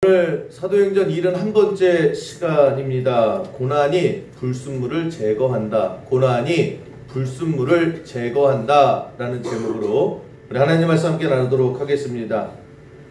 오늘 사도행전 71번째 시간입니다. 고난이 불순물을 제거한다. 고난이 불순물을 제거한다 라는 제목으로 우리 하나님 말씀 함께 나누도록 하겠습니다.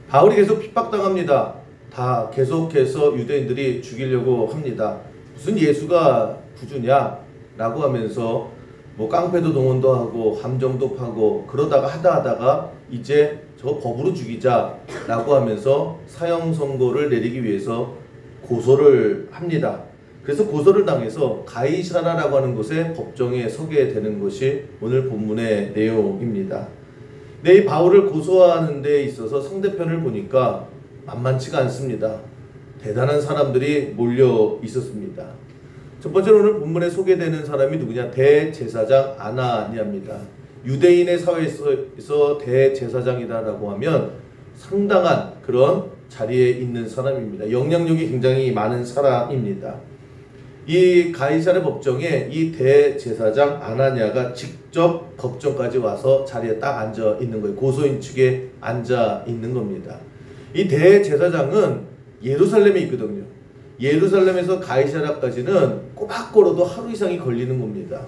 바울이 계속 핍박당합니다. 다 계속해서 유대인들이 죽이려고 합니다. 무슨 예수가 구주냐 라고 하면서 뭐 깡패도 동원도 하고 함정도 파고 그러다가 하다가 이제 저 법으로 죽이자 라고 하면서 사형 선고를 내리기 위해서 고소를 합니다. 그래서 고소를 당해서 가이사라라고 하는 곳에 법정에 서게 되는 것이 오늘 본문의 내용입니다. 근데 이 바울을 고소하는 데 있어서 상대편을 보니까 만만치가 않습니다. 대단한 사람들이 몰려 있었습니다. 첫 번째로 오늘 본문에 소개되는 사람이 누구냐? 대제사장 아나니아입니다. 유대인의 사회에서 대제사장이다라고 하면 상당한 그런 자리에 있는 사람입니다. 영향력이 굉장히 많은 사람입니다. 이 가이사랴 법정에 이 대제사장 아나니아가 직접 법정까지 와서 자리에 딱 앉아 있는 거예요. 고소인 측에 앉아 있는 겁니다. 이 대제사장은 예루살렘에 있거든요. 예루살렘에서 가이사랴까지는 꼬박 걸어도 하루 이상이 걸리는 겁니다.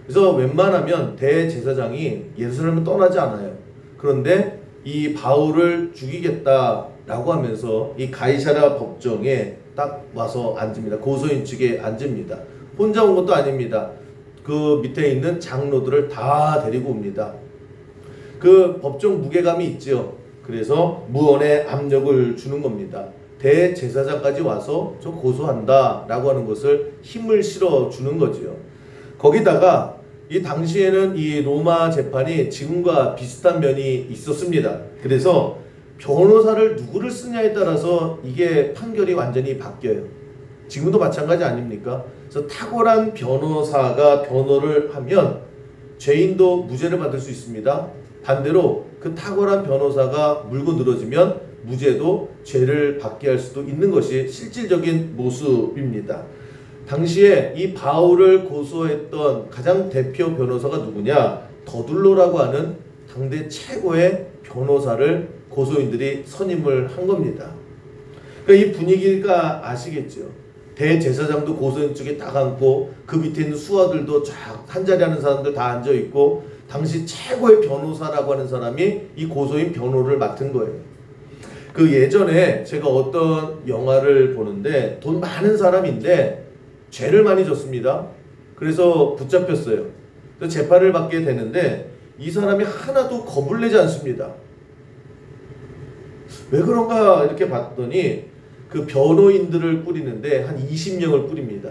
그래서 웬만하면 대제사장이 예루살렘을 떠나지 않아요. 그런데 이 바울을 죽이겠다라고 하면서 이 가이사랴 법정에 딱 와서 앉습니다. 고소인 측에 앉습니다. 혼자 온 것도 아닙니다. 그 밑에 있는 장로들을 다 데리고 옵니다. 그 법정 무게감이 있죠. 그래서 무언의 압력을 주는 겁니다. 대제사장까지 와서 저 고소한다 라고 하는 것을 힘을 실어 주는 거지요. 거기다가 이 당시에는 이 로마 재판이 지금과 비슷한 면이 있었습니다. 그래서 변호사를 누구를 쓰냐에 따라서 이게 판결이 완전히 바뀌어요. 지금도 마찬가지 아닙니까? 그래서 탁월한 변호사가 변호를 하면 죄인도 무죄를 받을 수 있습니다. 반대로 그 탁월한 변호사가 물고 늘어지면 무죄도 죄를 받게 할 수도 있는 것이 실질적인 모습입니다. 당시에 이 바울을 고소했던 가장 대표 변호사가 누구냐? 더둘로라고 하는 당대 최고의 변호사를 고소인들이 선임을 한 겁니다. 그러니까 이 분위기가 아시겠죠? 대제사장도 고소인 쪽에 딱 앉고 그 밑에 있는 수하들도 쫙 한자리 하는 사람들 다 앉아있고 당시 최고의 변호사라고 하는 사람이 이 고소인 변호를 맡은 거예요. 그 예전에 제가 어떤 영화를 보는데 돈 많은 사람인데 죄를 많이 졌습니다. 그래서 붙잡혔어요. 그래서 재판을 받게 되는데 이 사람이 하나도 겁을 내지 않습니다. 왜 그런가 이렇게 봤더니 그 변호인들을 꾸리는데 한 20명을 꾸립니다.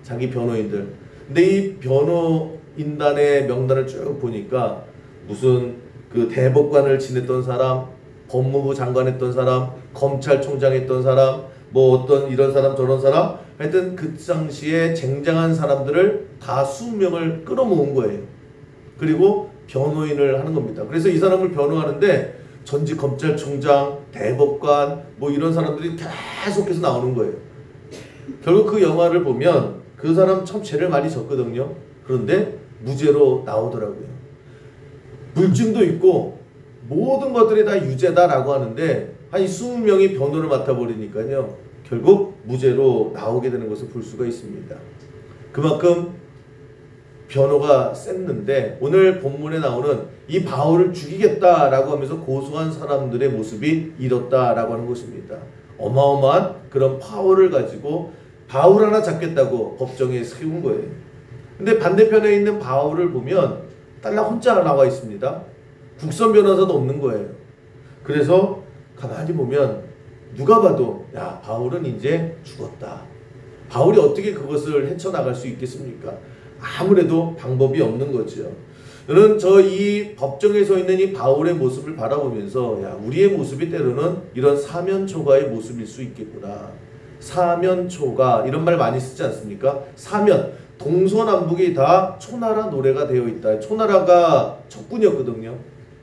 자기 변호인들. 근데 이 변호인단의 명단을 쭉 보니까 무슨 그 대법관을 지냈던 사람, 법무부 장관 했던 사람, 검찰총장 했던 사람, 뭐 어떤 이런 사람 저런 사람, 하여튼 그 당시에 쟁쟁한 사람들을 다 20명을 끌어모은 거예요. 그리고 변호인을 하는 겁니다. 그래서 이 사람을 변호하는데 전직 검찰총장, 대법관 뭐 이런 사람들이 계속해서 나오는 거예요. 결국 그 영화를 보면 그 사람 참 죄를 많이 졌거든요. 그런데 무죄로 나오더라고요. 물증도 있고 모든 것들이 다 유죄다라고 하는데 한 20명이 변호를 맡아버리니까요. 결국 무죄로 나오게 되는 것을 볼 수가 있습니다. 그만큼 변호가 셌는데 오늘 본문에 나오는 이 바울을 죽이겠다라고 하면서 고소한 사람들의 모습이 이렇다라고 하는 것입니다. 어마어마한 그런 파워를 가지고 바울 하나 잡겠다고 법정에 세운 거예요. 근데 반대편에 있는 바울을 보면 딸랑 혼자 나와 있습니다. 국선 변호사도 없는 거예요. 그래서 가만히 보면 누가 봐도 야 바울은 이제 죽었다. 바울이 어떻게 그것을 헤쳐나갈 수 있겠습니까? 아무래도 방법이 없는 거죠. 저는 저 이 법정에 서 있는 이 바울의 모습을 바라보면서 야 우리의 모습이 때로는 이런 사면초가의 모습일 수 있겠구나. 사면초가 이런 말 많이 쓰지 않습니까? 사면 동서남북이 다 초나라 노래가 되어 있다. 초나라가 적군이었거든요.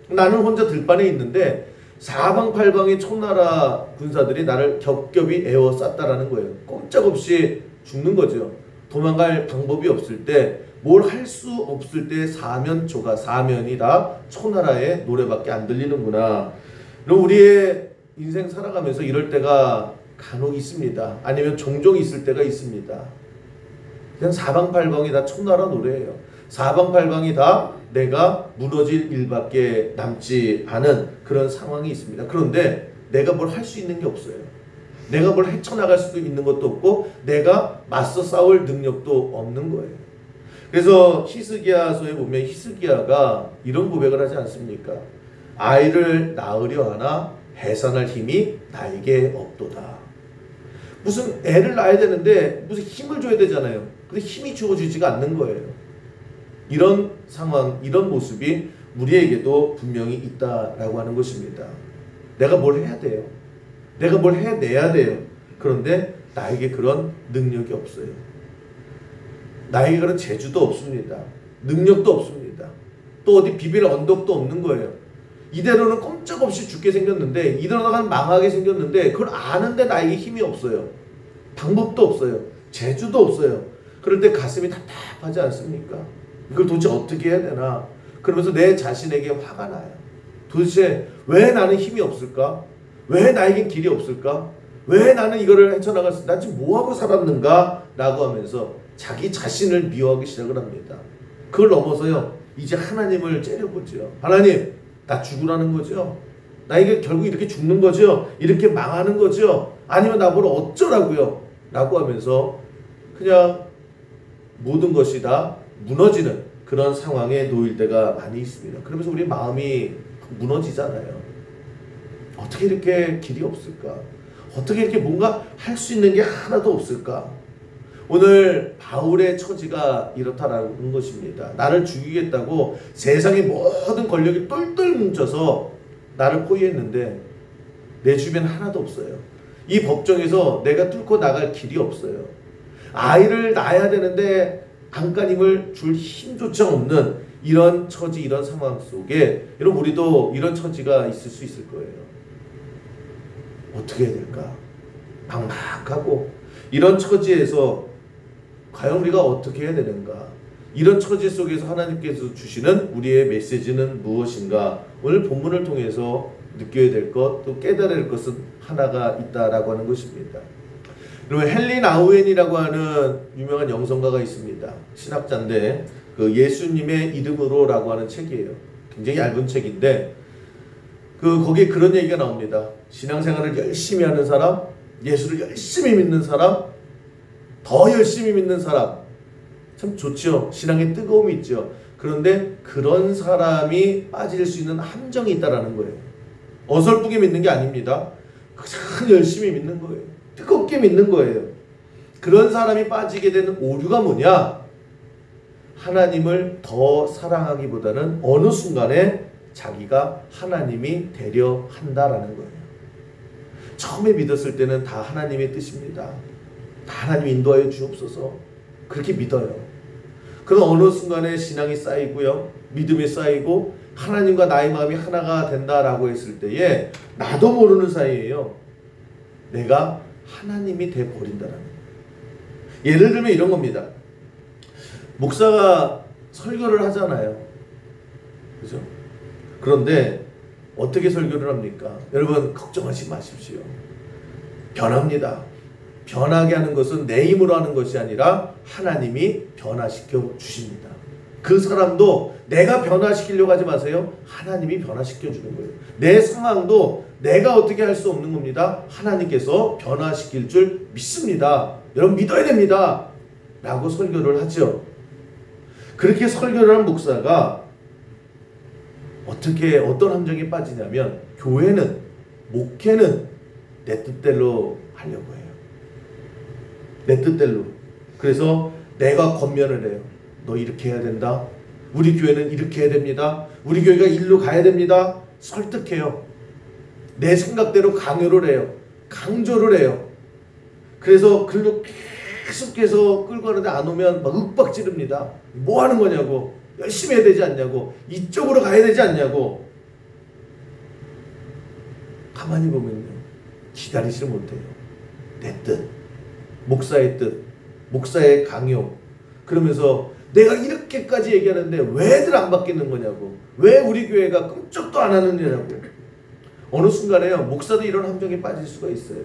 나는 혼자 들판에 있는데 사방팔방의 초나라 군사들이 나를 겹겹이 에워쌌다라는 거예요. 꼼짝없이 죽는 거죠. 도망갈 방법이 없을 때, 뭘 할 수 없을 때 사면초가, 사면이 다 초나라의 노래밖에 안 들리는구나. 그럼 우리의 인생 살아가면서 이럴 때가 간혹 있습니다. 아니면 종종 있을 때가 있습니다. 그냥 사방팔방이 다 청나라 노래예요. 사방팔방이 다 내가 무너질 일밖에 남지 않은 그런 상황이 있습니다. 그런데 내가 뭘 할 수 있는 게 없어요. 내가 뭘 헤쳐나갈 수도 있는 것도 없고 내가 맞서 싸울 능력도 없는 거예요. 그래서 히스기야서에 보면 히스기야가 이런 고백을 하지 않습니까? 아이를 낳으려 하나 해산할 힘이 나에게 없도다. 무슨 애를 낳아야 되는데 무슨 힘을 줘야 되잖아요. 근데 힘이 주어지지가 않는 거예요. 이런 상황, 이런 모습이 우리에게도 분명히 있다라고 하는 것입니다. 내가 뭘 해야 돼요. 내가 뭘 해내야 돼요. 그런데 나에게 그런 능력이 없어요. 나에게 그런 재주도 없습니다. 능력도 없습니다. 또 어디 비빌 언덕도 없는 거예요. 이대로는 꼼짝없이 죽게 생겼는데, 이대로는 망하게 생겼는데 그걸 아는데 나에게 힘이 없어요. 방법도 없어요. 재주도 없어요. 그럴 때 가슴이 답답하지 않습니까? 이걸 도대체 어떻게 해야 되나? 그러면서 내 자신에게 화가 나요. 도대체 왜 나는 힘이 없을까? 왜 나에겐 길이 없을까? 왜 나는 이거를 헤쳐나갈 수, 난 지금 뭐하고 살았는가? 라고 하면서 자기 자신을 미워하기 시작을 합니다. 그걸 넘어서요, 이제 하나님을 째려보죠. 하나님, 나 죽으라는 거죠? 나에게 결국 이렇게 죽는 거죠? 이렇게 망하는 거죠? 아니면 나보고 어쩌라고요? 라고 하면서 그냥 모든 것이 다 무너지는 그런 상황에 놓일 때가 많이 있습니다. 그러면서 우리 마음이 무너지잖아요. 어떻게 이렇게 길이 없을까? 어떻게 이렇게 뭔가 할 수 있는 게 하나도 없을까? 오늘 바울의 처지가 이렇다라는 것입니다. 나를 죽이겠다고 세상의 모든 권력이 똘똘 뭉쳐서 나를 포위했는데 내 주변 하나도 없어요. 이 법정에서 내가 뚫고 나갈 길이 없어요. 아이를 낳아야 되는데 안간힘을 줄 힘조차 없는 이런 처지, 이런 상황 속에 여러분, 우리도 이런 처지가 있을 수 있을 거예요. 어떻게 해야 될까? 막막하고 이런 처지에서 과연 우리가 어떻게 해야 되는가? 이런 처지 속에서 하나님께서 주시는 우리의 메시지는 무엇인가? 오늘 본문을 통해서 느껴야 될 것, 또 깨달아야 될 것은 하나가 있다라고 하는 것입니다. 그러면 헨리 나우엔이라고 하는 유명한 영성가가 있습니다. 신학자인데 그 예수님의 이름으로라고 하는 책이에요. 굉장히 얇은 책인데 거기에 그런 얘기가 나옵니다. 신앙생활을 열심히 하는 사람, 예수를 열심히 믿는 사람, 더 열심히 믿는 사람, 참 좋죠. 신앙에 뜨거움이 있죠. 그런데 그런 사람이 빠질 수 있는 함정이 있다라는 거예요. 어설프게 믿는 게 아닙니다. 그냥 열심히 믿는 거예요. 뜨겁게 믿는 거예요. 그런 사람이 빠지게 되는 오류가 뭐냐? 하나님을 더 사랑하기보다는 어느 순간에 자기가 하나님이 되려 한다라는 거예요. 처음에 믿었을 때는 다 하나님의 뜻입니다. 다 하나님 인도하여 주옵소서, 그렇게 믿어요. 그럼 어느 순간에 신앙이 쌓이고요, 믿음이 쌓이고 하나님과 나의 마음이 하나가 된다라고 했을 때에 나도 모르는 사이에요, 내가 하나님이 돼버린다라는 거예요. 예를 들면 이런 겁니다. 목사가 설교를 하잖아요. 그죠? 그런데 어떻게 설교를 합니까? 여러분, 걱정하지 마십시오. 변합니다. 변하게 하는 것은 내 힘으로 하는 것이 아니라 하나님이 변화시켜 주십니다. 그 사람도 내가 변화시키려고 하지 마세요. 하나님이 변화시켜 주는 거예요. 내 상황도 내가 어떻게 할 수 없는 겁니다. 하나님께서 변화시킬 줄 믿습니다. 여러분, 믿어야 됩니다. 라고 설교를 하죠. 그렇게 설교를 한 목사가 어떤 함정에 빠지냐면, 교회는, 목회는 내 뜻대로 하려고 해요. 내 뜻대로. 그래서 내가 권면을 해요. 너 이렇게 해야 된다. 우리 교회는 이렇게 해야 됩니다. 우리 교회가 일로 가야 됩니다. 설득해요. 내 생각대로 강요를 해요. 강조를 해요. 그래서 글로 계속해서 끌고 가는데 안 오면 막 윽박 지릅니다. 뭐 하는 거냐고. 열심히 해야 되지 않냐고. 이쪽으로 가야 되지 않냐고. 가만히 보면요, 기다리지 못해요. 내 뜻, 목사의 뜻, 목사의 강요. 그러면서 내가 이렇게까지 얘기하는데 왜들 안 바뀌는 거냐고. 왜 우리 교회가 꿈쩍도 안 하느냐고. 어느 순간에요, 목사도 이런 함정에 빠질 수가 있어요.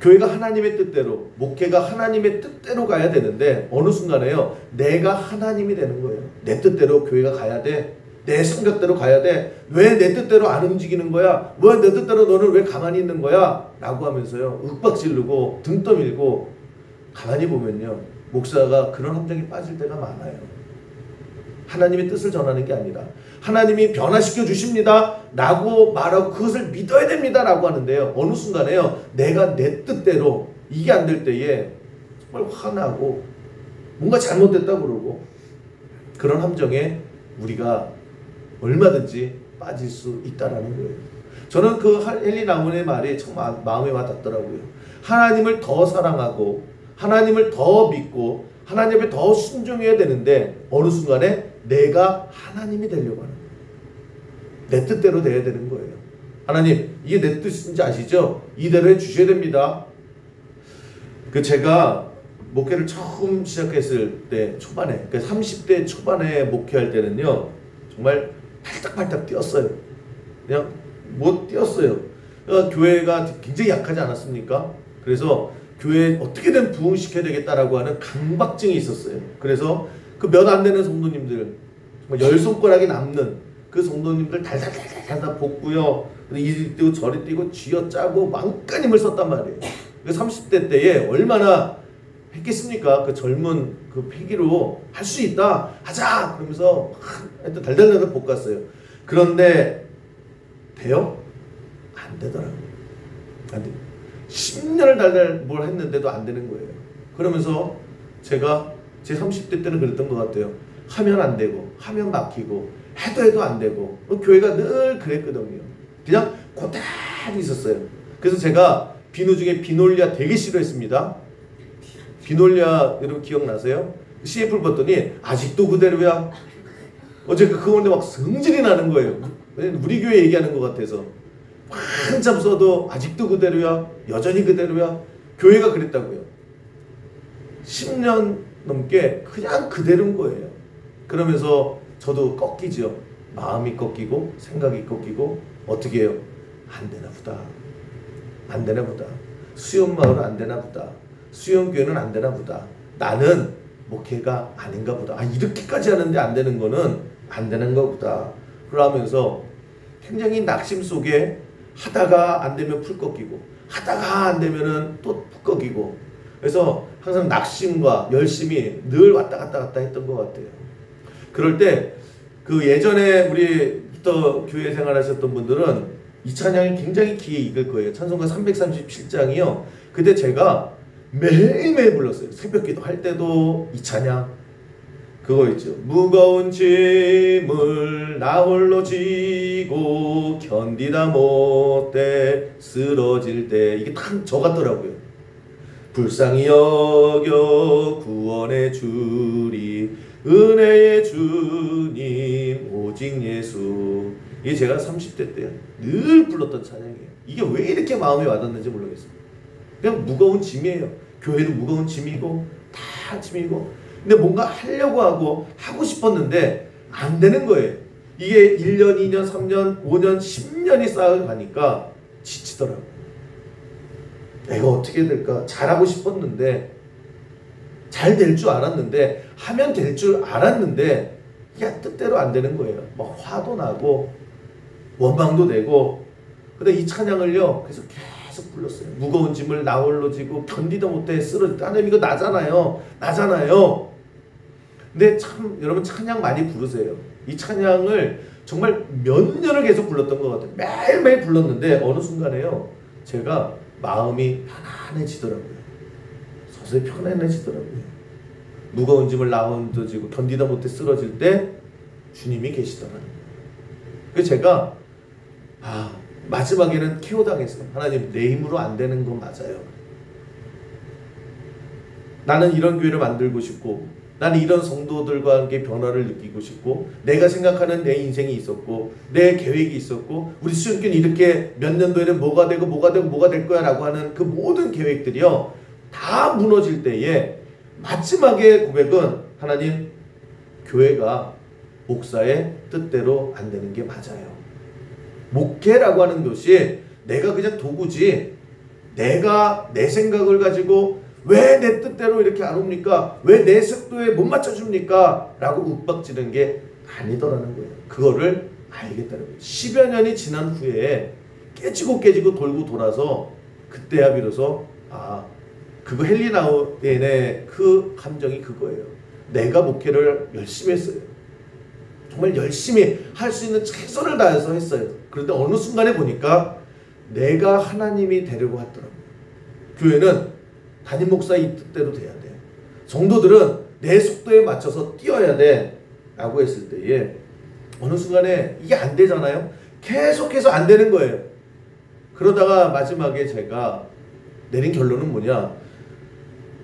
교회가 하나님의 뜻대로, 목회가 하나님의 뜻대로 가야 되는데 어느 순간에요, 내가 하나님이 되는 거예요. 내 뜻대로 교회가 가야 돼. 내 생각대로 가야 돼. 왜 내 뜻대로 안 움직이는 거야? 왜 내 뜻대로 너는 왜 가만히 있는 거야? 라고 하면서요, 윽박지르고 등 떠밀고. 가만히 보면요, 목사가 그런 함정에 빠질 때가 많아요. 하나님의 뜻을 전하는 게 아니라 하나님이 변화시켜 주십니다 라고 말하고 그것을 믿어야 됩니다 라고 하는데요, 어느 순간에요, 내가 내 뜻대로 이게 안 될 때에 정말 화나고 뭔가 잘못됐다고 그러고, 그런 함정에 우리가 얼마든지 빠질 수 있다라는 거예요. 저는 그 헨리 나문의 말이 참 마음에 와닿더라고요. 하나님을 더 사랑하고 하나님을 더 믿고 하나님 앞에 더 순종해야 되는데 어느 순간에 내가 하나님이 되려고 하는 거예요. 내 뜻대로 돼야 되는 거예요. 하나님, 이게 내 뜻인지 아시죠? 이대로 해주셔야 됩니다. 제가 목회를 처음 시작했을 때 초반에, 30대 초반에 목회할 때는요, 정말 팔딱팔딱 뛰었어요. 그냥 못 뛰었어요. 교회가 굉장히 약하지 않았습니까? 그래서 교회에 어떻게든 부흥시켜야 되겠다라고 하는 강박증이 있었어요. 그래서 그 몇 안 되는 성도님들, 정말 열 손가락이 남는 그 성도님들 달달달달 볶고요, 이리 뛰고 저리 뛰고 쥐어짜고 망간 힘을 썼단 말이에요. 30대 때에 얼마나 했겠습니까? 그 젊은 그 패기로 할 수 있다, 하자! 그러면서 하여튼 달달달달 볶았어요. 그런데 돼요? 안 되더라고요. 안 돼요. 10년을 달달 뭘 했는데도 안 되는 거예요. 그러면서 제가 제 30대 때는 그랬던 것 같아요. 하면 안 되고 하면 막히고 해도 안 되고, 교회가 늘 그랬거든요. 그냥 고단히 있었어요. 그래서 제가 비누 중에 비놀리아 되게 싫어했습니다. 비놀리아 여러분 기억나세요? CF를 봤더니 아직도 그대로야. 어제 그거 보는데 막 성질이 나는 거예요. 우리 교회 얘기하는 것 같아서. 한참 써도 아직도 그대로야, 여전히 그대로야. 교회가 그랬다고요. 10년 넘게 그냥 그대로인 거예요. 그러면서 저도 꺾이죠. 마음이 꺾이고 생각이 꺾이고, 어떻게 해요? 안 되나 보다. 안 되나 보다. 수영마을은 안 되나 보다. 수영교회는 안 되나 보다. 나는 목회가 아닌가 보다. 이렇게까지 하는데 안 되는 거는 안 되는 거보다. 그러면서 굉장히 낙심 속에 하다가 안 되면 풀 꺾이고, 하다가 안 되면은 또 풀 꺾이고, 그래서 항상 낙심과 열심이 늘 왔다 갔다 했던 것 같아요. 그럴 때 그 예전에 우리부터 교회 생활하셨던 분들은 이 찬양이 굉장히 귀에 익을 거예요. 찬송가 337장이요. 그때 제가 매일매일 불렀어요. 새벽기도 할 때도 이 찬양, 그거 있죠. 무거운 짐을 나 홀로 지고 견디다 못해 쓰러질 때, 이게 딱 저 같더라고요. 불쌍히 여겨 구원해 주리 은혜의 주님 오직 예수. 이게 제가 30대 때 늘 불렀던 찬양이에요. 이게 왜 이렇게 마음에 와닿는지 모르겠어요. 그냥 무거운 짐이에요. 교회도 무거운 짐이고 다 짐이고, 근데 뭔가 하려고 하고 싶었는데 안 되는 거예요. 이게 1년, 2년, 3년, 5년, 10년이 쌓여가니까 지치더라고요. 내가 어떻게 될까? 잘하고 싶었는데, 잘 될 줄 알았는데, 하면 될 줄 알았는데 이게 뜻대로 안 되는 거예요. 막 화도 나고 원망도 되고. 근데 이 찬양을요, 그래서 계속 불렀어요. 무거운 짐을 나 홀로 지고 견디다 못해 쓰러질. 하나님 이거 나잖아요. 근데 참 여러분 찬양 많이 부르세요. 이 찬양을 정말 몇 년을 계속 불렀던 것 같아요. 매일매일 불렀는데 어느 순간에요, 제가 마음이 편안해지더라고요. 서서히 편안해지더라고요. 무거운 짐을 나 홀로 지고 견디다 못해 쓰러질 때 주님이 계시더라고요. 그래서 제가 마지막에는 KO 당했어요. 하나님, 내 힘으로 안 되는 건 맞아요. 나는 이런 교회를 만들고 싶고, 나는 이런 성도들과 함께 변화를 느끼고 싶고, 내가 생각하는 내 인생이 있었고, 내 계획이 있었고, 우리 수영교는 이렇게 몇 년도에는 뭐가 되고 뭐가 되고 뭐가 될 거야 라고 하는 그 모든 계획들이요, 다 무너질 때에 마지막에 고백은, 하나님, 교회가 목사의 뜻대로 안 되는 게 맞아요. 목회라고 하는 것이 내가 그냥 도구지, 내가 내 생각을 가지고 왜 내 뜻대로 이렇게 안 옵니까? 왜 내 속도에 못 맞춰줍니까? 라고 윽박지는 게 아니더라는 거예요. 그거를 알겠다는 거예요. 10여 년이 지난 후에 깨지고 돌고 돌아서 그때야 비로소 그거 헨리 나우엔의 그 감정이 그거예요. 내가 목회를 열심히 했어요. 정말 열심히 할 수 있는 최선을 다해서 했어요. 그런데 어느 순간에 보니까 내가 하나님이 되려고 하더라고요. 교회는 담임 목사의 뜻대로 돼야 돼. 성도들은 내 속도에 맞춰서 뛰어야 돼. 라고 했을 때에 어느 순간에 이게 안 되잖아요. 계속해서 안 되는 거예요. 그러다가 마지막에 제가 내린 결론은 뭐냐?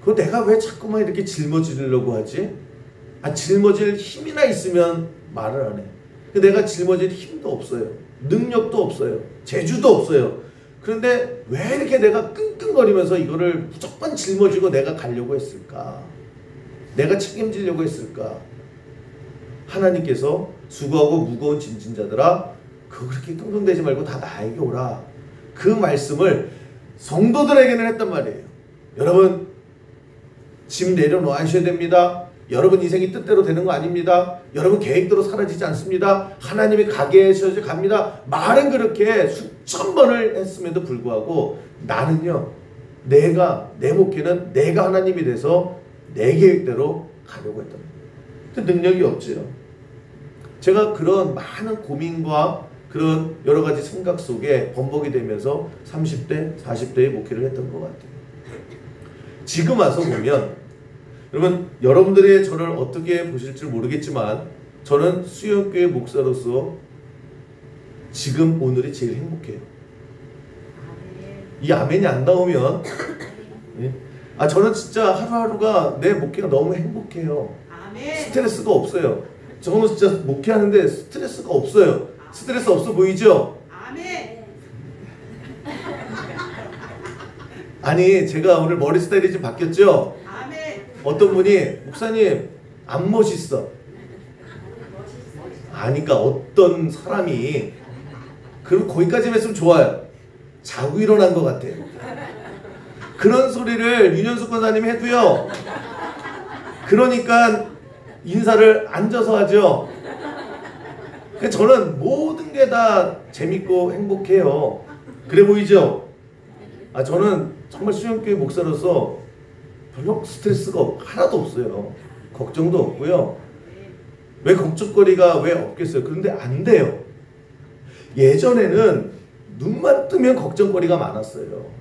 그거 내가 왜 자꾸만 이렇게 짊어지려고 하지? 짊어질 힘이나 있으면 말을 안 해. 내가 짊어질 힘도 없어요. 능력도 없어요. 재주도 없어요. 그런데 왜 이렇게 내가 끙끙거리면서 이거를 무조건 짊어지고 내가 가려고 했을까? 내가 책임지려고 했을까? 하나님께서 수고하고 무거운 짐진 자들아 그렇게 끙끙대지 말고 다 나에게 오라. 그 말씀을 성도들에게는 했단 말이에요. 여러분 짐 내려놓으셔야 됩니다. 여러분 인생이 뜻대로 되는 거 아닙니다. 여러분 계획대로 사라지지 않습니다. 하나님이 가게 하셔서 갑니다. 말은 그렇게 수천 번을 했음에도 불구하고 나는요, 내 목회는 내가 하나님이 돼서 내 계획대로 가려고 했던 거예요. 근데 능력이 없지요. 제가 그런 많은 고민과 그런 여러 가지 생각 속에 번복이 되면서 30대, 40대의 목회를 했던 것 같아요. 지금 와서 보면 여러분, 여러분들이 저를 어떻게 보실지 모르겠지만 저는 수영교회 목사로서 지금 오늘이 제일 행복해요. 이 아멘이 안 나오면 저는 진짜 하루하루가 내 목회가 너무 행복해요. 스트레스가 없어요. 저는 진짜 목회하는데 스트레스가 없어요. 스트레스 없어 보이죠? 아니 제가 오늘 머리 스타일이 좀 바뀌었죠? 어떤 분이 목사님 안 멋있어. 그러니까 어떤 사람이 그럼 거기까지 했으면 좋아요. 자고 일어난 것 같아요. 그런 소리를 윤현숙 권사님이 해도요. 그러니까 인사를 앉아서 하죠. 저는 모든 게 다 재밌고 행복해요. 그래 보이죠? 저는 정말 수영교회 목사로서 별로 스트레스가 하나도 없어요. 걱정도 없고요. 왜 걱정거리가 왜 없겠어요? 그런데 안 돼요. 예전에는 눈만 뜨면 걱정거리가 많았어요.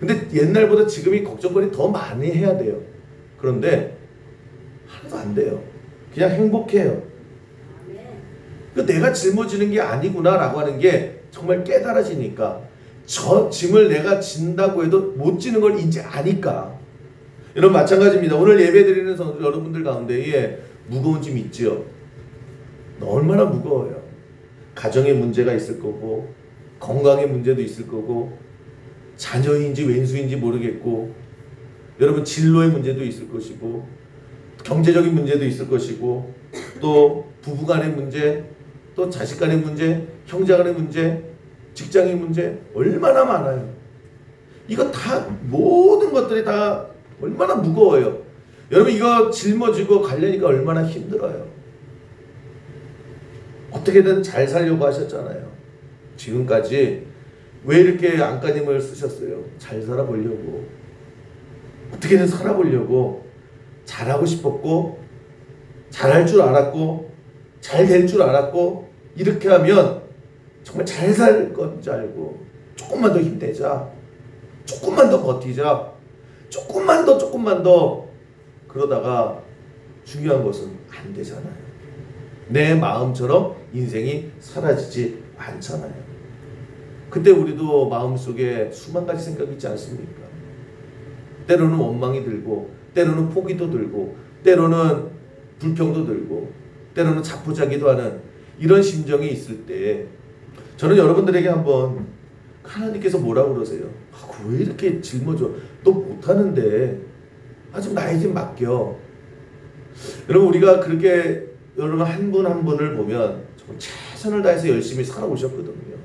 근데 옛날보다 지금이 걱정거리 더 많이 해야 돼요. 그런데 하나도 안 돼요. 그냥 행복해요. 내가 짊어지는 게 아니구나 라고 하는 게 정말 깨달아지니까, 저 짐을 내가 진다고 해도 못 지는 걸 이제 아니까. 여러분 마찬가지입니다. 오늘 예배드리는 여러분들 가운데에 무거운 짐 있죠? 얼마나 무거워요. 가정의 문제가 있을 거고, 건강의 문제도 있을 거고, 자녀인지 왼수인지 모르겠고, 여러분 진로의 문제도 있을 것이고, 경제적인 문제도 있을 것이고, 또 부부간의 문제, 또 자식간의 문제, 형제간의 문제, 직장의 문제 얼마나 많아요. 이거 다 모든 것들이 다 얼마나 무거워요. 여러분 이거 짊어지고 가려니까 얼마나 힘들어요. 어떻게든 잘 살려고 하셨잖아요. 지금까지 왜 이렇게 안간힘을 쓰셨어요? 잘 살아보려고. 어떻게든 살아보려고. 잘하고 싶었고, 잘할 줄 알았고, 잘 될 줄 알았고, 이렇게 하면 정말 잘 살 건지 알고 조금만 더 힘내자, 조금만 더 버티자, 조금만 더 그러다가 중요한 것은 안 되잖아요. 내 마음처럼 인생이 사라지지 않잖아요. 그때 우리도 마음속에 수만 가지 생각이 있지 않습니까? 때로는 원망이 들고, 때로는 포기도 들고, 때로는 불평도 들고, 때로는 자포자기도 하는 이런 심정이 있을 때 저는 여러분들에게 한번, 하나님께서 뭐라고 그러세요? 왜 이렇게 짊어져? 너 못하는데 좀 나에 좀 맡겨. 여러분 우리가 그렇게 여러분 한 분 한 분을 보면 정말 최선을 다해서 열심히 살아오셨거든요.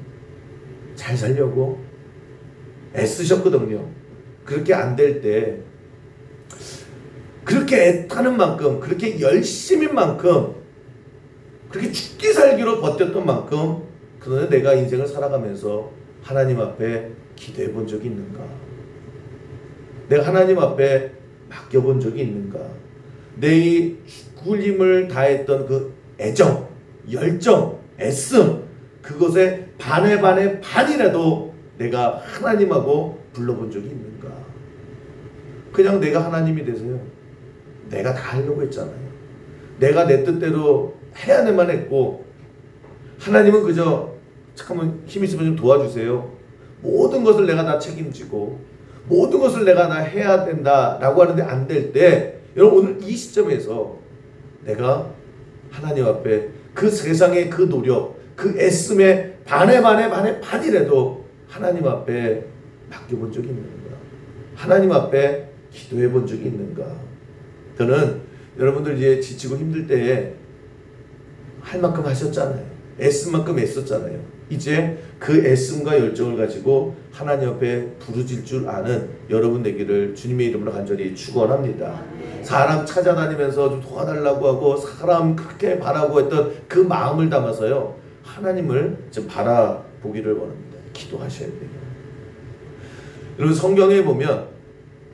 잘 살려고 애쓰셨거든요. 그렇게 안 될 때 그렇게 애타는 만큼, 그렇게 열심인 만큼, 그렇게 죽기 살기로 버텼던 만큼 그런데 내가 인생을 살아가면서 하나님 앞에 기도해 본 적이 있는가? 내가 하나님 앞에 맡겨본 적이 있는가? 내 이 죽을 힘을 다했던 그 애정, 열정, 애씀, 그것에 반의 반이라도 내가 하나님하고 불러본 적이 있는가? 그냥 내가 하나님이 돼서요, 내가 다 하려고 했잖아요. 내가 내 뜻대로 해야 내만 했고, 하나님은 그저 잠깐만 힘 있으면 좀 도와주세요, 모든 것을 내가 다 책임지고 모든 것을 내가 다 해야 된다라고 하는데 안 될 때, 여러분 오늘 이 시점에서 내가 하나님 앞에 그 세상의 그 노력, 그 애씀의 반의 반이라도 하나님 앞에 맡겨본 적이 있는가? 하나님 앞에 기도해 본 적이 있는가? 저는 여러분들 이제 지치고 힘들 때에 할 만큼 하셨잖아요. 애쓴 만큼 애썼잖아요. 이제 그 애씀과 열정을 가지고 하나님 앞에 부르질 줄 아는 여러분 되기를 주님의 이름으로 간절히 축원합니다. 사람 찾아다니면서 좀 도와달라고 하고 사람 그렇게 바라고 했던 그 마음을 담아서요, 하나님을 좀 바라보기를 원합니다. 기도하셔야 돼요. 여러분 성경에 보면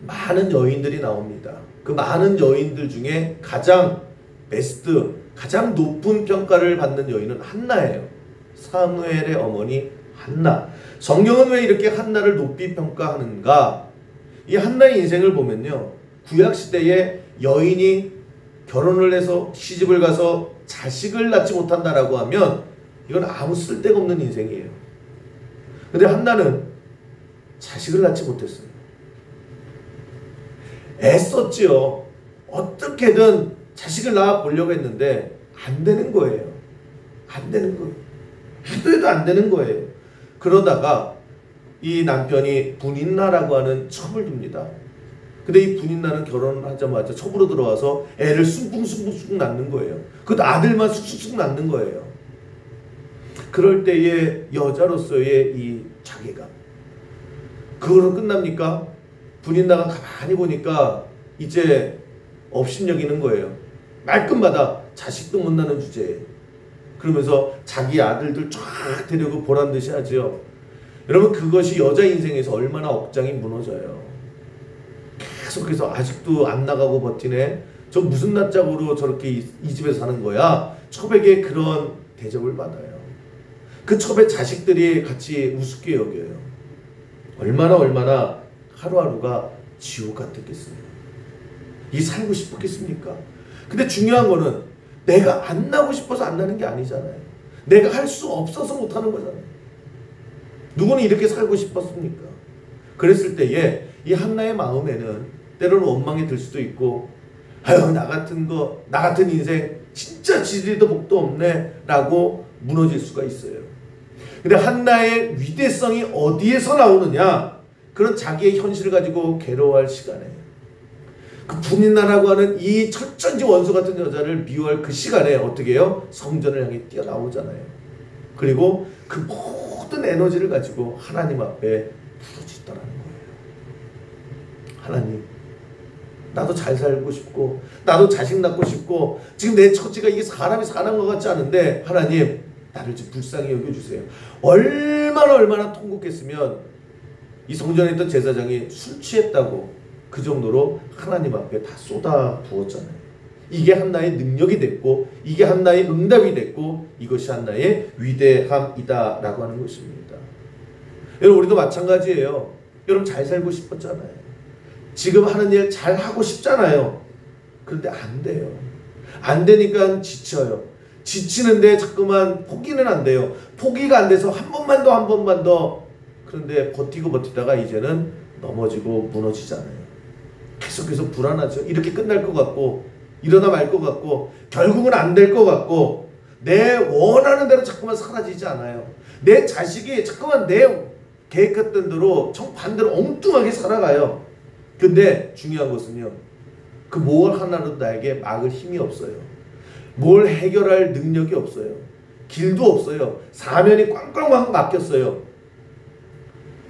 많은 여인들이 나옵니다. 그 많은 여인들 중에 가장 베스트, 가장 높은 평가를 받는 여인은 한나예요. 사무엘의 어머니 한나. 성경은 왜 이렇게 한나를 높이 평가하는가? 이 한나의 인생을 보면요, 구약시대에 여인이 결혼을 해서 시집을 가서 자식을 낳지 못한다라고 하면 이건 아무 쓸데가 없는 인생이에요. 근데 한나는 자식을 낳지 못했어요. 애썼지요. 어떻게든 자식을 낳아 보려고 했는데 안 되는 거예요. 안 되는 거예요. 해도 안 되는 거예요. 그러다가 이 남편이 분인나라고 하는 첩을 둡니다. 근데 이 분인나는 결혼하자마자 첩으로 들어와서 애를 숭숭숭숭 낳는 거예요. 그것도 아들만 숭숭숭 낳는 거예요. 그럴 때의 여자로서의 이 자괴감, 그거로 끝납니까? 분인나가 가만히 보니까 이제 업신여기는 거예요. 말끝마다 자식도 못 낳는 주제에. 그러면서 자기 아들들 쫙 데리고 보란 듯이 하죠. 여러분 그것이 여자 인생에서 얼마나 억장이 무너져요. 계속해서 아직도 안 나가고 버티네. 저 무슨 낯짝으로 저렇게 이 집에 사는 거야. 첩에게 그런 대접을 받아요. 그 첩의 자식들이 같이 우습게 여겨요. 얼마나 하루하루가 지옥 같았겠어요. 이 살고 싶었겠습니까? 근데 중요한 거는 내가 안 나고 싶어서 안 나는 게 아니잖아요. 내가 할 수 없어서 못 하는 거잖아요. 누구는 이렇게 살고 싶었습니까? 그랬을 때에 이 한나의 마음에는 때로는 원망이 들 수도 있고, 아유 나 같은 인생 진짜 지리도 복도 없네 라고 무너질 수가 있어요. 근데 한나의 위대성이 어디에서 나오느냐? 그런 자기의 현실을 가지고 괴로워할 시간에, 그 분인나라고 하는 이 철천지 원수 같은 여자를 미워할 그 시간에 어떻게 해요? 성전을 향해 뛰어나오잖아요. 그리고 그 모든 에너지를 가지고 하나님 앞에 부르짖더라는 거예요. 하나님, 나도 잘 살고 싶고 나도 자식 낳고 싶고 지금 내 처지가 이게 사람이 사는 것 같지 않은데 하나님 나를 좀 불쌍히 여겨주세요. 얼마나 통곡했으면 이 성전에 있던 제사장이 술 취했다고 그 정도로 하나님 앞에 다 쏟아 부었잖아요. 이게 한나의 능력이 됐고 이게 한나의 응답이 됐고 이것이 한나의 위대함이다 라고 하는 것입니다. 여러분 우리도 마찬가지예요. 여러분 잘 살고 싶었잖아요. 지금 하는 일 잘 하고 싶잖아요. 그런데 안 돼요. 안 되니까 지쳐요. 지치는데 자꾸만 포기는 안 돼요. 포기가 안 돼서 한 번만 더 그런데 버티다가 이제는 넘어지고 무너지잖아요. 계속해서 불안하죠. 이렇게 끝날 것 같고 이러다 말 것 같고 결국은 안 될 것 같고 내 원하는 대로 자꾸만 사라지지 않아요. 내 자식이 자꾸만 내 계획했던 대로 정반대로 엉뚱하게 살아가요. 근데 중요한 것은요, 그 뭘 하나로도 나에게 막을 힘이 없어요. 뭘 해결할 능력이 없어요. 길도 없어요. 사면이 꽝꽝꽝 막혔어요.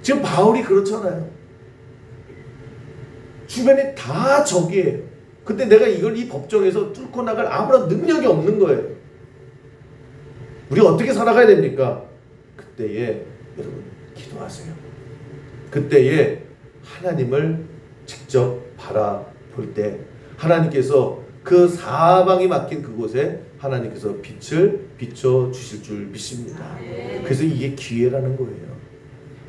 지금 바울이 그렇잖아요. 주변에 다 적이에요. 근데 내가 이걸 이 법정에서 뚫고 나갈 아무런 능력이 없는 거예요. 우리 어떻게 살아가야 됩니까? 그때에 여러분 기도하세요. 그때에 하나님을 직접 바라볼 때 하나님께서 그 사방이 막힌 그곳에 하나님께서 빛을 비춰주실 줄 믿습니다. 그래서 이게 기회라는 거예요.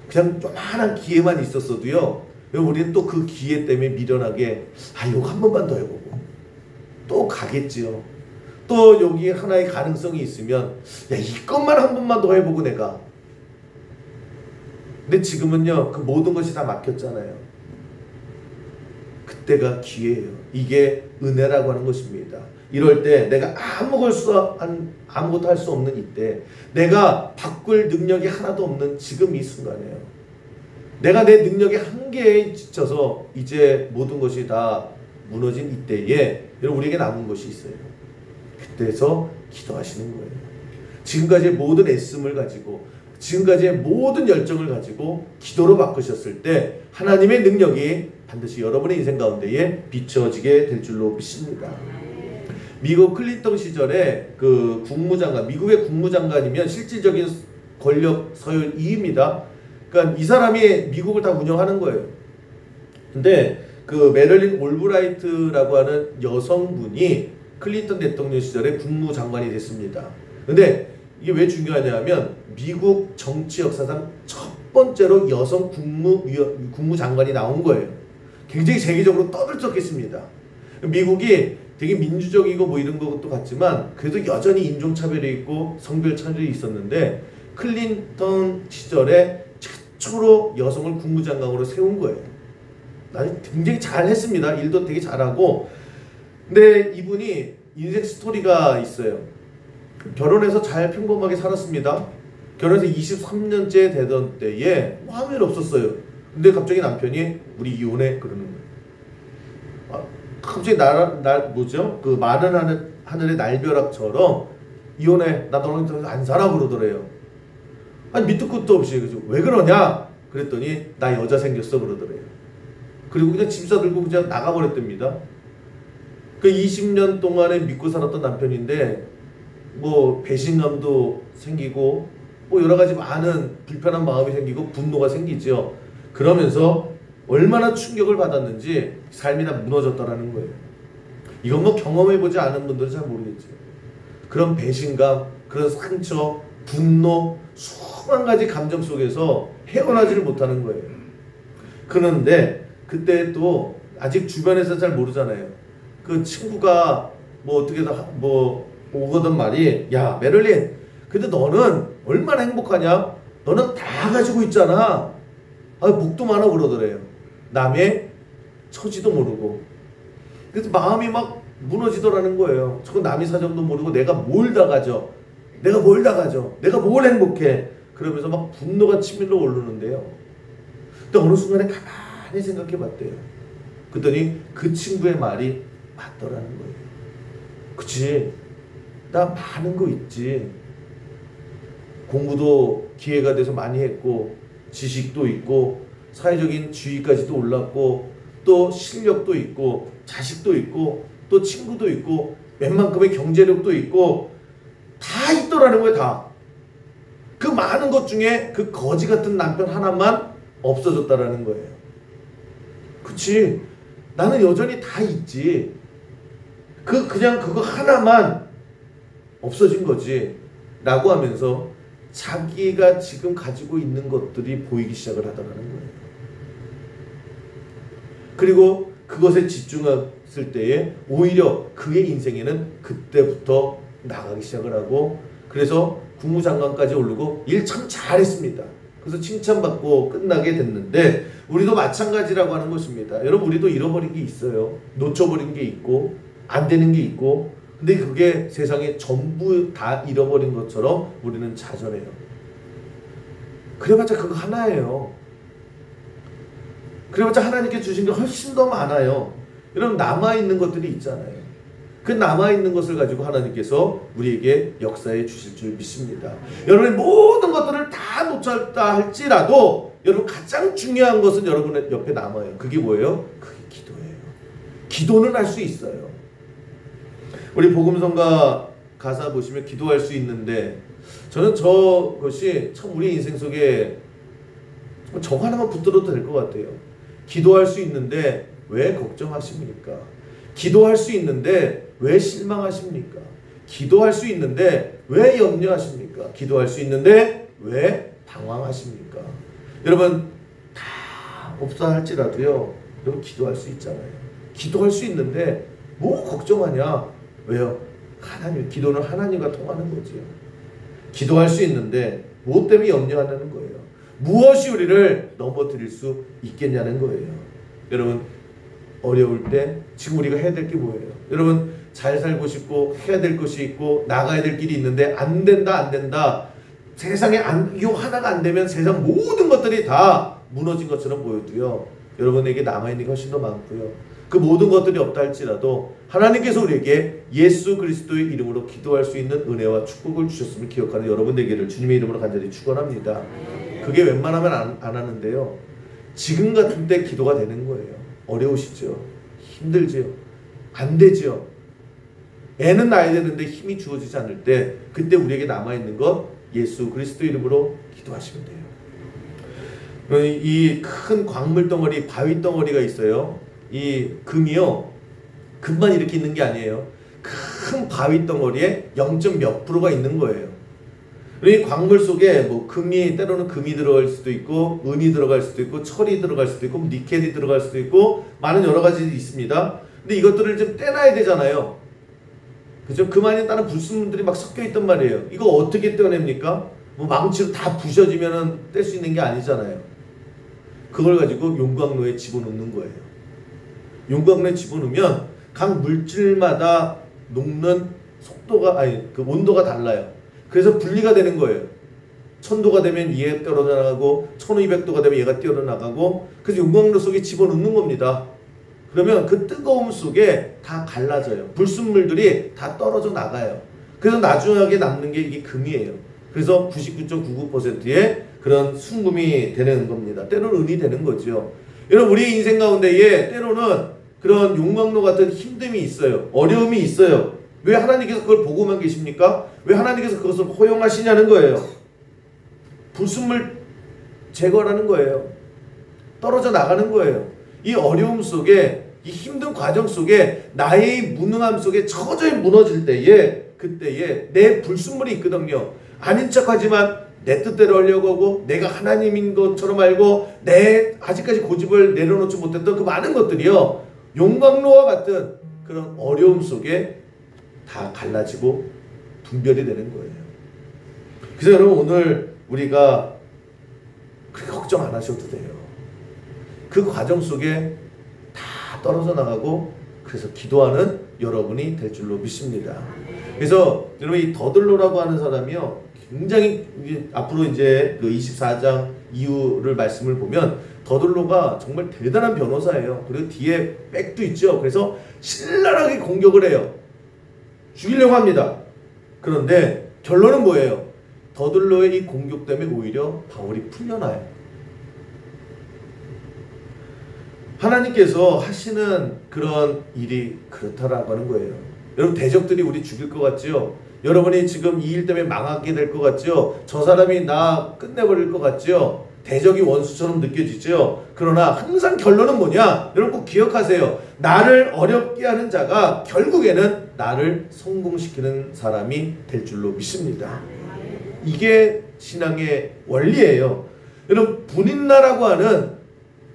그냥 조그만한 기회만 있었어도요, 우리는 또 그 기회 때문에 미련하게 이거 한 번만 더 해보고 또 가겠지요. 또 여기 하나의 가능성이 있으면 이것만 한 번만 더 해보고 내가. 근데 지금은요, 그 모든 것이 다 막혔잖아요. 그때가 기회예요. 이게 은혜라고 하는 것입니다. 이럴 때 내가 아무것도 할 수 없는 이때, 내가 바꿀 능력이 하나도 없는 지금 이 순간이에요. 내가 내 능력의 한계에 지쳐서 이제 모든 것이 다 무너진 이때에 여러분 우리에게 남은 것이 있어요. 그때서 기도하시는 거예요. 지금까지의 모든 애씀을 가지고, 지금까지의 모든 열정을 가지고 기도로 바꾸셨을 때 하나님의 능력이 반드시 여러분의 인생 가운데에 비춰지게 될 줄로 믿습니다. 미국 클린턴 시절에 그 국무장관, 미국의 국무장관이면 실질적인 권력 서열 2위입니다. 그러니까 이 사람이 미국을 다 운영하는 거예요. 근데 그 메릴린 올브라이트라고 하는 여성분이 클린턴 대통령 시절에 국무장관이 됐습니다. 근데 이게 왜 중요하냐면 미국 정치 역사상 첫 번째로 여성 국무장관이 나온 거예요. 굉장히 세계적으로 떠들썩했습니다. 미국이 되게 민주적이고 뭐 이런 것도 같지만 그래도 여전히 인종차별이 있고 성별차별이 있었는데 클린턴 시절에 최초로 여성을 국무장관으로 세운 거예요. 굉장히 잘했습니다. 일도 되게 잘하고. 근데 이분이 인생 스토리가 있어요. 결혼해서 잘 평범하게 살았습니다. 결혼해서 23년째 되던 때에 아무 일 없었어요. 근데 갑자기 남편이 우리 이혼해 그러는 거예요. 갑자기 그 많은 하늘의 날벼락처럼 이혼해, 나 너랑 더 안 살아 그러더래요. 아니 밑도 끝도 없이. 그죠? 왜 그러냐 그랬더니 나 여자 생겼어 그러더래요. 그리고 그냥 짐 싸들고 그냥 나가버렸답니다. 그 20년 동안에 믿고 살았던 남편인데 뭐 배신감도 생기고 뭐 여러 가지 많은 불편한 마음이 생기고 분노가 생기죠. 그러면서 얼마나 충격을 받았는지 삶이 다 무너졌다라는 거예요. 이건 뭐 경험해보지 않은 분들은 잘 모르겠죠. 그런 배신감, 그런 상처, 분노, 수만 가지 감정 속에서 헤어나지를 못하는 거예요. 그런데 그때 또 아직 주변에서 잘 모르잖아요. 그 친구가 뭐 어떻게 뭐 오거든 말이, 야 메릴린, 근데 너는 얼마나 행복하냐? 너는 다 가지고 있잖아. 복도 많아 그러더래요. 남의 처지도 모르고. 그래서 마음이 막 무너지더라는 거예요. 저건 남의 사정도 모르고 내가 뭘 다 가져. 내가 뭘 다 가져. 내가 뭘 행복해. 그러면서 막 분노가 치밀러 오르는데요. 근데 어느 순간에 가만히 생각해 봤대요. 그랬더니 그 친구의 말이 맞더라는 거예요. 그치? 나 많은 거 있지. 공부도 기회가 돼서 많이 했고, 지식도 있고, 사회적인 지위까지도 올랐고, 또 실력도 있고, 자식도 있고, 또 친구도 있고, 웬만큼의 경제력도 있고, 다 있더라는 거예요. 다. 그 많은 것 중에 그 거지 같은 남편 하나만 없어졌다라는 거예요. 그치? 나는 여전히 다 있지. 그냥 그거 하나만 없어진 거지. 라고 하면서 자기가 지금 가지고 있는 것들이 보이기 시작을 하더라는 거예요. 그리고 그것에 집중했을 때에 오히려 그의 인생에는 그때부터 나가기 시작을 하고, 그래서 국무장관까지 오르고 일 참 잘했습니다. 그래서 칭찬받고 끝나게 됐는데 우리도 마찬가지라고 하는 것입니다. 여러분, 우리도 잃어버린 게 있어요. 놓쳐버린 게 있고 안 되는 게 있고, 근데 그게 세상에 전부 다 잃어버린 것처럼 우리는 좌절해요. 그래봤자 그거 하나예요. 그래봤자 하나님께 주신 게 훨씬 더 많아요. 여러분, 남아있는 것들이 있잖아요. 그 남아있는 것을 가지고 하나님께서 우리에게 역사해 주실 줄 믿습니다. 여러분의 모든 것들을 다 놓쳤다 할지라도 여러분 가장 중요한 것은 여러분의 옆에 남아요. 그게 뭐예요? 그게 기도예요. 기도는 할 수 있어요. 우리 복음성가 가사 보시면 기도할 수 있는데, 저는 저것이 참 우리 인생 속에 저거 하나만 붙들어도 될 것 같아요. 기도할 수 있는데 왜 걱정하십니까? 기도할 수 있는데 왜 실망하십니까? 기도할 수 있는데 왜 염려하십니까? 기도할 수 있는데 왜 방황하십니까? 여러분 다 없다 할지라도요, 여러분 기도할 수 있잖아요. 기도할 수 있는데 뭐 걱정하냐? 왜요? 하나님, 기도는 하나님과 통하는 거지요. 기도할 수 있는데 무엇 때문에 염려하는 거예요? 무엇이 우리를 넘어뜨릴 수 있겠냐는 거예요. 여러분 어려울 때 지금 우리가 해야 될 게 뭐예요? 여러분 잘 살고 싶고 해야 될 것이 있고 나가야 될 길이 있는데 안 된다 안 된다, 세상에 요 하나가 안 되면 세상 모든 것들이 다 무너진 것처럼 보여도요, 여러분에게 남아있는 게 훨씬 더 많고요. 그 모든 것들이 없다 할지라도 하나님께서 우리에게 예수 그리스도의 이름으로 기도할 수 있는 은혜와 축복을 주셨음을 기억하는 여러분 되기를 주님의 이름으로 간절히 축원합니다. 그게 웬만하면 안 하는데요, 지금 같은 때 기도가 되는 거예요. 어려우시죠? 힘들지요? 안 되지요? 애는 낳아야 되는데 힘이 주어지지 않을 때, 그때 우리에게 남아있는 것 예수 그리스도 이름으로 기도하시면 돼요. 이 큰 광물 덩어리, 바위 덩어리가 있어요. 이 금이요, 금만 이렇게 있는 게 아니에요. 큰 바위 덩어리에 0. 몇 %가 있는 거예요. 이 광물 속에 뭐 금이, 때로는 금이 들어갈 수도 있고 은이 들어갈 수도 있고 철이 들어갈 수도 있고 니켈이 들어갈 수도 있고 많은 여러 가지 있습니다. 근데 이것들을 좀 떼놔야 되잖아요. 그죠? 금 안에 다른 불순물들이 막 섞여 있단 말이에요. 이거 어떻게 떼어냅니까? 뭐 망치로 다 부셔지면은 뗄 수 있는 게 아니잖아요. 그걸 가지고 용광로에 집어넣는 거예요. 용광로에 집어넣으면 각 물질마다 녹는 속도가, 그 온도가 달라요. 그래서 분리가 되는 거예요. 1000도가 되면 얘가 떨어져 나가고 1200도가 되면 얘가 뛰어나가고, 그래서 용광로 속에 집어넣는 겁니다. 그러면 그 뜨거움 속에 다 갈라져요. 불순물들이 다 떨어져 나가요. 그래서 나중에 남는 게 이게 금이에요. 그래서 99.99%의 그런 순금이 되는 겁니다. 때로는 은이 되는 거죠. 여러분 우리 인생 가운데에 때로는 그런 용광로 같은 힘듦이 있어요. 어려움이 있어요. 왜 하나님께서 그걸 보고만 계십니까? 왜 하나님께서 그것을 허용하시냐는 거예요. 불순물 제거라는 거예요. 떨어져 나가는 거예요. 이 어려움 속에, 이 힘든 과정 속에, 나의 무능함 속에 처저히 무너질 때에, 그때에 내 불순물이 있거든요. 아닌 척하지만 내 뜻대로 하려고 하고 내가 하나님인 것처럼 알고 내 아직까지 고집을 내려놓지 못했던 그 많은 것들이요, 용광로와 같은 그런 어려움 속에 다 갈라지고 분별이 되는 거예요. 그래서 여러분 오늘 우리가 그렇게 걱정 안 하셔도 돼요. 그 과정 속에 다 떨어져 나가고, 그래서 기도하는 여러분이 될 줄로 믿습니다. 그래서 여러분 이 더들로라고 하는 사람이요, 굉장히 앞으로 이제 그 24장 이후를 말씀을 보면 더들로가 정말 대단한 변호사예요. 그리고 뒤에 백도 있죠. 그래서 신랄하게 공격을 해요. 죽이려고 합니다. 그런데 결론은 뭐예요? 더들로의 이 공격 때문에 오히려 바울이 풀려나요. 하나님께서 하시는 그런 일이 그렇다라고 하는 거예요. 여러분 대적들이 우리 죽일 것 같죠? 여러분이 지금 이 일 때문에 망하게 될 것 같죠? 저 사람이 나 끝내버릴 것 같죠? 대적이 원수처럼 느껴지죠? 그러나 항상 결론은 뭐냐? 여러분 꼭 기억하세요. 나를 어렵게 하는 자가 결국에는 나를 성공시키는 사람이 될 줄로 믿습니다. 이게 신앙의 원리예요. 여러분 분인나라고 하는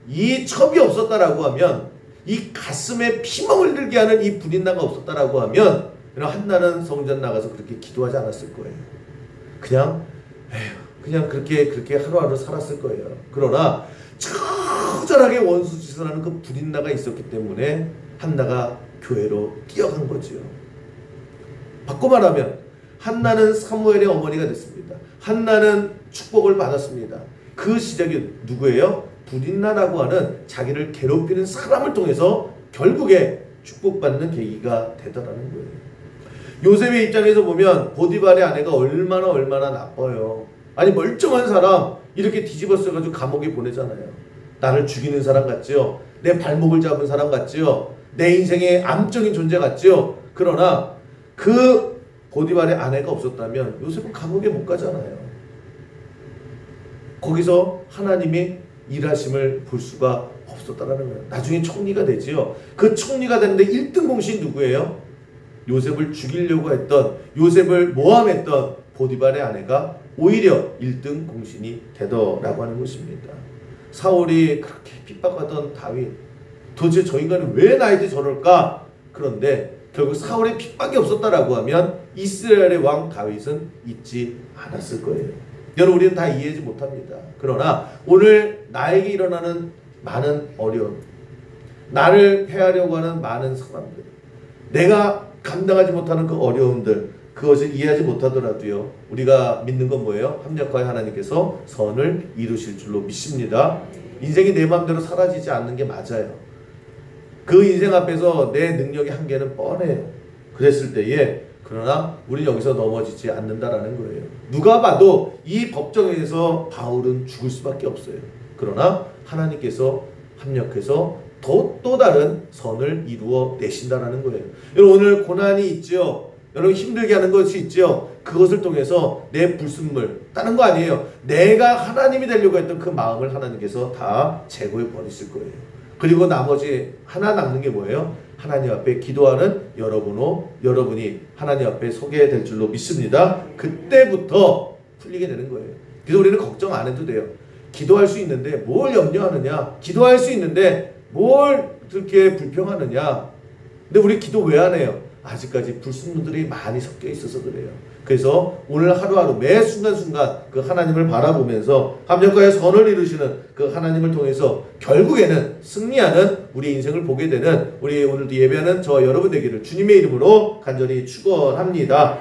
이 첩이 없었다라고 하면, 이 가슴에 피멍을 들게 하는 이 분인나가 없었다라고 하면, 한나는 성전 나가서 그렇게 기도하지 않았을 거예요. 그냥 그렇게 하루하루 살았을 거예요. 그러나 처절하게 원수 짓을 하는 그 분인나가 있었기 때문에 한나가 교회로 뛰어간 거죠. 바꿔 말하면 한나는 사무엘의 어머니가 됐습니다. 한나는 축복을 받았습니다. 그 시작이 누구예요? 분인나라고 하는 자기를 괴롭히는 사람을 통해서 결국에 축복받는 계기가 되더라는 거예요. 요셉의 입장에서 보면 보디발의 아내가 얼마나 나빠요. 아니 멀쩡한 사람 이렇게 뒤집어 써가지고 감옥에 보내잖아요. 나를 죽이는 사람 같지요. 내 발목을 잡은 사람 같지요. 내 인생의 암적인 존재 같지요. 그러나 그 보디발의 아내가 없었다면 요셉은 감옥에 못 가잖아요. 거기서 하나님이 일하심을 볼 수가 없었다라는 거예요. 나중에 총리가 되지요. 그 총리가 되는데 1등 공신이 누구예요? 요셉을 죽이려고 했던, 요셉을 모함했던 보디발의 아내가 오히려 1등 공신이 되더라고 하는 것입니다. 사울이 그렇게 핍박하던 다윗, 도대체 저 인간은 왜 나한테 저럴까? 그런데 결국 사울의 핍박이 없었다라고 하면 이스라엘의 왕 다윗은 잊지 않았을 거예요. 여러분, 우리는 다 이해하지 못합니다. 그러나 오늘 나에게 일어나는 많은 어려움, 나를 해하려고 하는 많은 사람들, 내가 감당하지 못하는 그 어려움들, 그것을 이해하지 못하더라도요, 우리가 믿는 건 뭐예요? 합력하여 하나님께서 선을 이루실 줄로 믿습니다. 인생이 내 마음대로 사라지지 않는 게 맞아요. 그 인생 앞에서 내 능력의 한계는 뻔해요. 그랬을 때에 그러나 우리 여기서 넘어지지 않는다라는 거예요. 누가 봐도 이 법정에서 바울은 죽을 수밖에 없어요. 그러나 하나님께서 합력해서 또 다른 선을 이루어 내신다라는 거예요. 여러분, 오늘 고난이 있죠. 여러분, 힘들게 하는 것이 있죠. 그것을 통해서 내 불순물, 다른 거 아니에요. 내가 하나님이 되려고 했던 그 마음을 하나님께서 다 제거해 버리실 거예요. 그리고 나머지 하나 남는 게 뭐예요? 하나님 앞에 기도하는 여러분이 하나님 앞에 서게 될 줄로 믿습니다. 그때부터 풀리게 되는 거예요. 그래서 우리는 걱정 안 해도 돼요. 기도할 수 있는데 뭘 염려하느냐? 기도할 수 있는데 뭘 그렇게 불평하느냐? 근데 우리 기도 왜 안 해요? 아직까지 불순물들이 많이 섞여 있어서 그래요. 그래서 오늘 하루하루 매 순간순간 그 하나님을 바라보면서 합력하여 선을 이루시는 그 하나님을 통해서 결국에는 승리하는 우리 인생을 보게 되는 우리 오늘도 예배하는 저 여러분 되기를 주님의 이름으로 간절히 축원합니다.